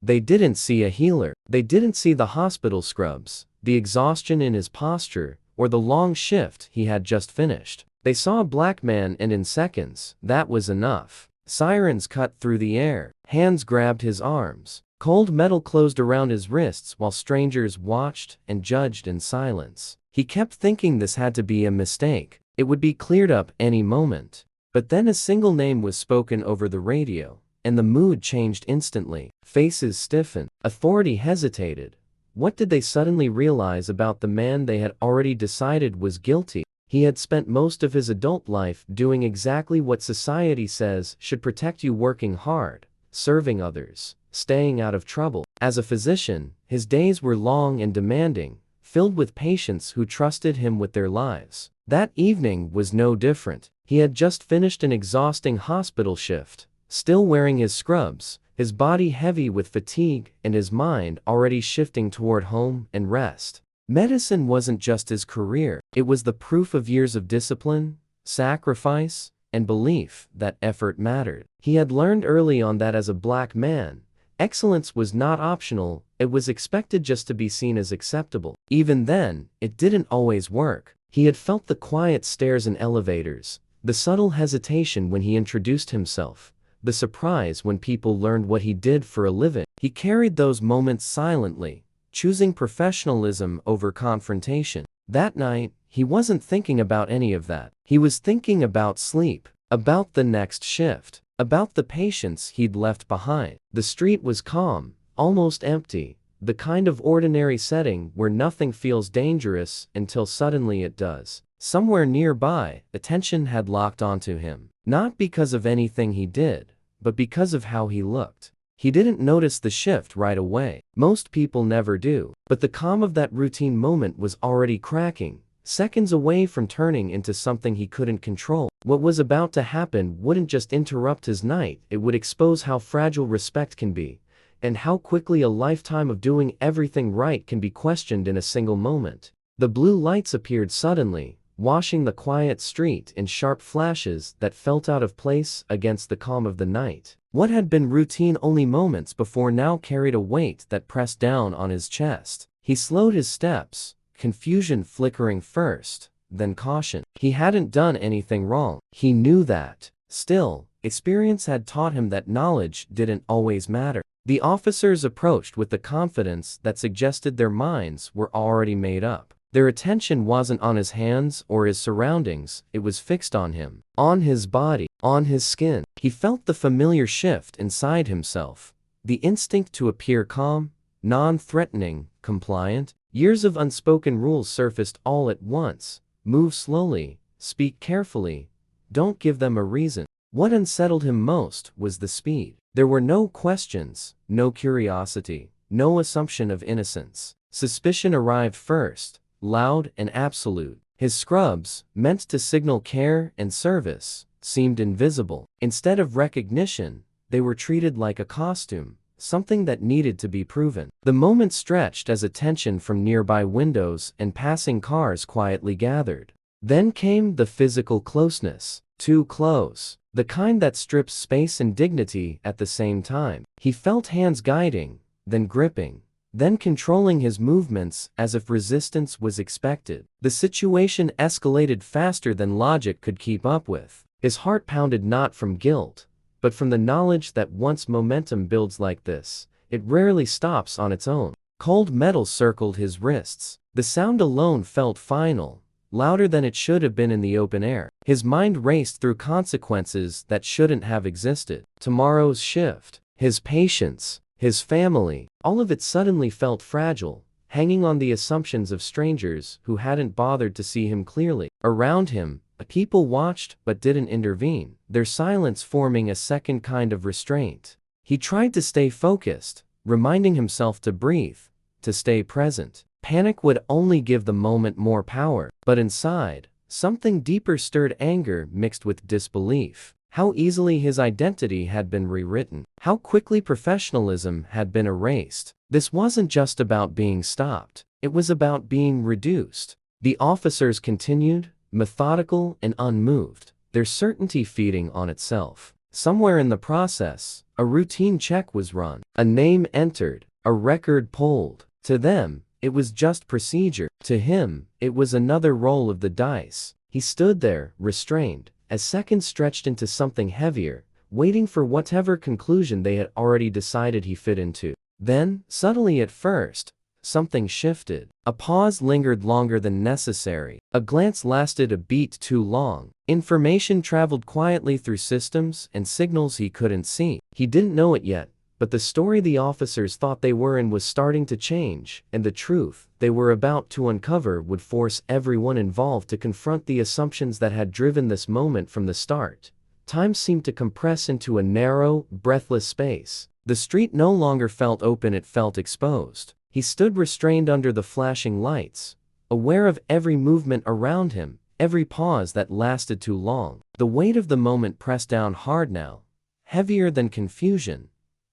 They didn't see a healer. They didn't see the hospital scrubs, the exhaustion in his posture, or the long shift he had just finished. They saw a black man, and in seconds, that was enough. Sirens cut through the air. Hands grabbed his arms. Cold metal closed around his wrists while strangers watched and judged in silence. He kept thinking this had to be a mistake. It would be cleared up any moment. But then a single name was spoken over the radio, and the mood changed instantly. Faces stiffened. Authority hesitated. What did they suddenly realize about the man they had already decided was guilty? He had spent most of his adult life doing exactly what society says should protect you: working hard, serving others, staying out of trouble. As a physician, his days were long and demanding, filled with patients who trusted him with their lives. That evening was no different. He had just finished an exhausting hospital shift, still wearing his scrubs, his body heavy with fatigue and his mind already shifting toward home and rest. Medicine wasn't just his career, it was the proof of years of discipline, sacrifice, and belief that effort mattered. He had learned early on that as a black man, excellence was not optional, it was expected just to be seen as acceptable. Even then, it didn't always work. He had felt the quiet stares in elevators, the subtle hesitation when he introduced himself, the surprise when people learned what he did for a living. He carried those moments silently, choosing professionalism over confrontation. That night, he wasn't thinking about any of that. He was thinking about sleep, about the next shift, about the patients he'd left behind. The street was calm, almost empty, the kind of ordinary setting where nothing feels dangerous until suddenly it does. Somewhere nearby, attention had locked onto him, not because of anything he did, but because of how he looked. He didn't notice the shift right away. Most people never do. But the calm of that routine moment was already cracking, seconds away from turning into something he couldn't control. What was about to happen wouldn't just interrupt his night, it would expose how fragile respect can be, and how quickly a lifetime of doing everything right can be questioned in a single moment. The blue lights appeared suddenly, washing the quiet street in sharp flashes that felt out of place against the calm of the night. What had been routine only moments before now carried a weight that pressed down on his chest. He slowed his steps, confusion flickering first, then caution. He hadn't done anything wrong. He knew that. Still, experience had taught him that knowledge didn't always matter. The officers approached with the confidence that suggested their minds were already made up. Their attention wasn't on his hands or his surroundings, it was fixed on him, on his body, on his skin. He felt the familiar shift inside himself, the instinct to appear calm, non-threatening, compliant. Years of unspoken rules surfaced all at once. Move slowly, speak carefully, don't give them a reason. What unsettled him most was the speed. There were no questions, no curiosity, no assumption of innocence. Suspicion arrived first, loud and absolute. His scrubs, meant to signal care and service, seemed invisible. Instead of recognition, they were treated like a costume, something that needed to be proven. The moment stretched as attention from nearby windows and passing cars quietly gathered. Then came the physical closeness. Too close. The kind that strips space and dignity at the same time. He felt hands guiding, then gripping, then controlling his movements as if resistance was expected. The situation escalated faster than logic could keep up with. His heart pounded not from guilt, but from the knowledge that once momentum builds like this, it rarely stops on its own. Cold metal circled his wrists. The sound alone felt final, louder than it should have been in the open air. His mind raced through consequences that shouldn't have existed. Tomorrow's shift, his patients, his family, all of it suddenly felt fragile, hanging on the assumptions of strangers who hadn't bothered to see him clearly. Around him, people watched but didn't intervene, their silence forming a second kind of restraint. He tried to stay focused, reminding himself to breathe, to stay present. Panic would only give the moment more power, but inside, something deeper stirred: anger mixed with disbelief. How easily his identity had been rewritten. How quickly professionalism had been erased. This wasn't just about being stopped. It was about being reduced. The officers continued, methodical and unmoved, their certainty feeding on itself. Somewhere in the process, A routine check was run. A name entered. A record pulled. To them, it was just procedure. To him, it was another roll of the dice. He stood there, restrained, as seconds stretched into something heavier, waiting for whatever conclusion they had already decided he fit into. Then, subtly at first, something shifted. A pause lingered longer than necessary. A glance lasted a beat too long. Information traveled quietly through systems and signals he couldn't see. He didn't know it yet, but the story the officers thought they were in was starting to change, and the truth they were about to uncover would force everyone involved to confront the assumptions that had driven this moment from the start. Time seemed to compress into a narrow, breathless space. The street no longer felt open, it felt exposed. He stood restrained under the flashing lights, aware of every movement around him, every pause that lasted too long. The weight of the moment pressed down hard now, heavier than confusion,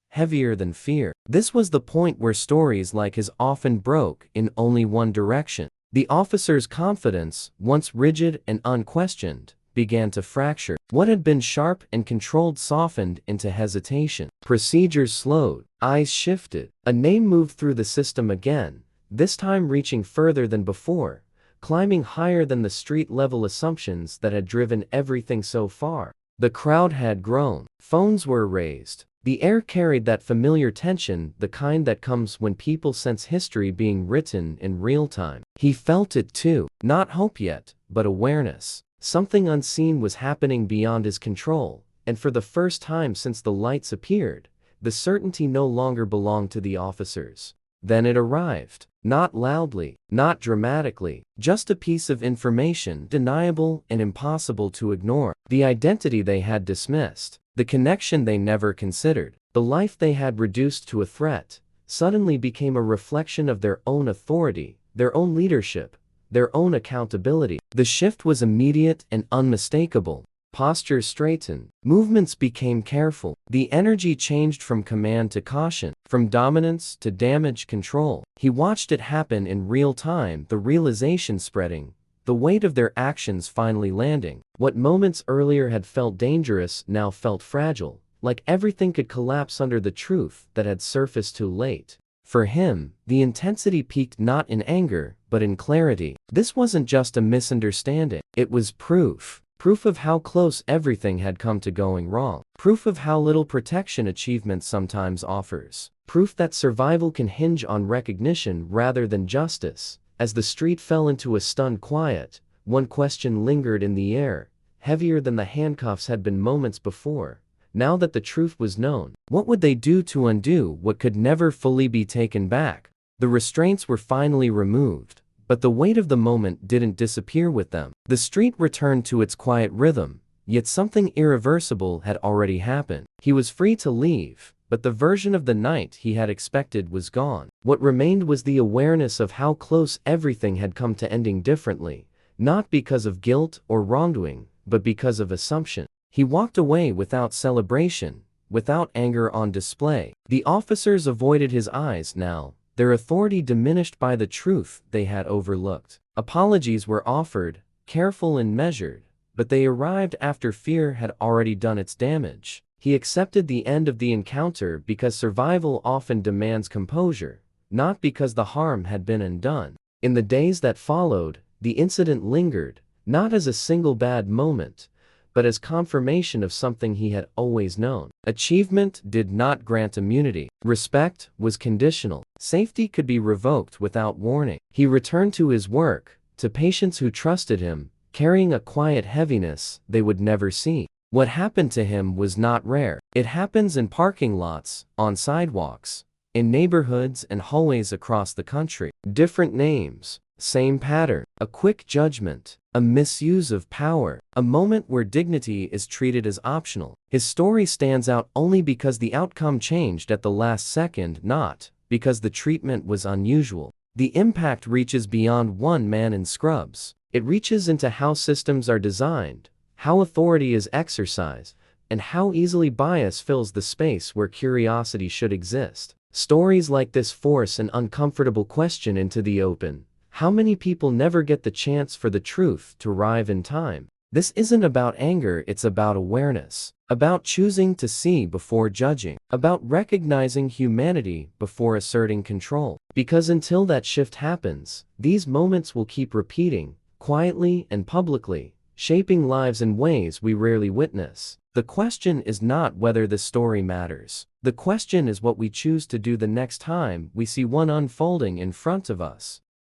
heavier than fear. This was the point where stories like his often broke in only one direction. The officer's confidence, once rigid and unquestioned, began to fracture. What had been sharp and controlled softened into hesitation. Procedures slowed. Eyes shifted. A name moved through the system again, this time reaching further than before, climbing higher than the street-level assumptions that had driven everything so far. The crowd had grown. Phones were raised. The air carried that familiar tension, the kind that comes when people sense history being written in real time. He felt it too. Not hope yet, but awareness. Something unseen was happening beyond his control, and for the first time since the lights appeared, the certainty no longer belonged to the officers. Then it arrived. Not loudly, not dramatically, just a piece of information undeniable and impossible to ignore. The identity they had dismissed, the connection they never considered, the life they had reduced to a threat, suddenly became a reflection of their own authority, their own leadership, their own accountability. The shift was immediate and unmistakable. Postures straightened. Movements became careful. The energy changed from command to caution, from dominance to damage control. He watched it happen in real time, the realization spreading, the weight of their actions finally landing. What moments earlier had felt dangerous now felt fragile, like everything could collapse under the truth that had surfaced too late. For him, the intensity peaked not in anger, but in clarity. This wasn't just a misunderstanding. It was proof. Proof of how close everything had come to going wrong. Proof of how little protection achievement sometimes offers. Proof that survival can hinge on recognition rather than justice. As the street fell into a stunned quiet, one question lingered in the air, heavier than the handcuffs had been moments before. Now that the truth was known, what would they do to undo what could never fully be taken back? The restraints were finally removed, but the weight of the moment didn't disappear with them. The street returned to its quiet rhythm, yet something irreversible had already happened. He was free to leave, but the version of the night he had expected was gone. What remained was the awareness of how close everything had come to ending differently, not because of guilt or wrongdoing, but because of assumption. He walked away without celebration, without anger on display. The officers avoided his eyes now, their authority diminished by the truth they had overlooked. Apologies were offered, careful and measured, but they arrived after fear had already done its damage. He accepted the end of the encounter because survival often demands composure, not because the harm had been undone. In the days that followed, the incident lingered, not as a single bad moment, but as confirmation of something he had always known. Achievement did not grant immunity. Respect was conditional. Safety could be revoked without warning. He returned to his work, to patients who trusted him, carrying a quiet heaviness they would never see. What happened to him was not rare. It happens in parking lots, on sidewalks, in neighborhoods and hallways across the country. Different names, same pattern. A quick judgment, a misuse of power, a moment where dignity is treated as optional. His story stands out only because the outcome changed at the last second, not because the treatment was unusual. The impact reaches beyond one man in scrubs. It reaches into how systems are designed, how authority is exercised, and how easily bias fills the space where curiosity should exist. Stories like this force an uncomfortable question into the open. How many people never get the chance for the truth to arrive in time? This isn't about anger, it's about awareness. About choosing to see before judging. About recognizing humanity before asserting control. Because until that shift happens, these moments will keep repeating, quietly and publicly, shaping lives in ways we rarely witness. The question is not whether this story matters. The question is what we choose to do the next time we see one unfolding in front of us.